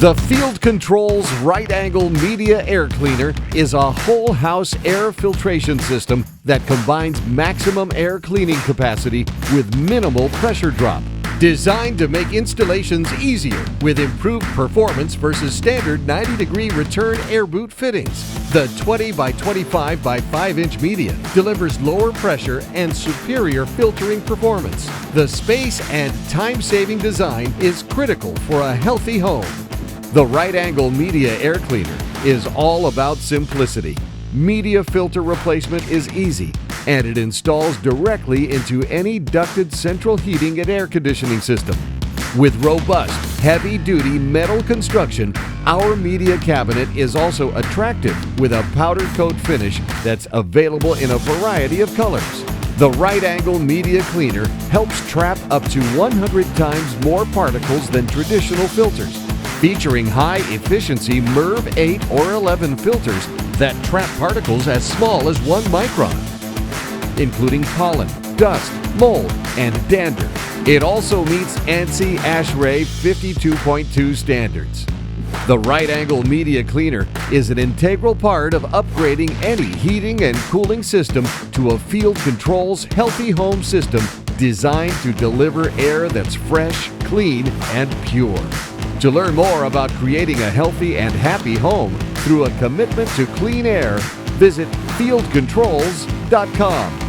The Field Controls Right Angle Media Air Cleaner is a whole house air filtration system that combines maximum air cleaning capacity with minimal pressure drop. Designed to make installations easier with improved performance versus standard 90-degree return air boot fittings. The 20 by 25 by 5-inch media delivers lower pressure and superior filtering performance. The space and time-saving design is critical for a healthy home. The Right Angle Media Air Cleaner is all about simplicity. Media filter replacement is easy, and it installs directly into any ducted central heating and air conditioning system. With robust, heavy-duty metal construction, our media cabinet is also attractive with a powder coat finish that's available in a variety of colors. The Right Angle Media Cleaner helps trap up to 100 times more particles than traditional filters, featuring high-efficiency MERV 8 or 11 filters that trap particles as small as 1 micron, including pollen, dust, mold, and dander. It also meets ANSI ASHRAE 52.2 standards. The Right Angle Media Cleaner is an integral part of upgrading any heating and cooling system to a Field Controls healthy home system designed to deliver air that's fresh, clean, and pure. To learn more about creating a healthy and happy home through a commitment to clean air, visit fieldcontrols.com.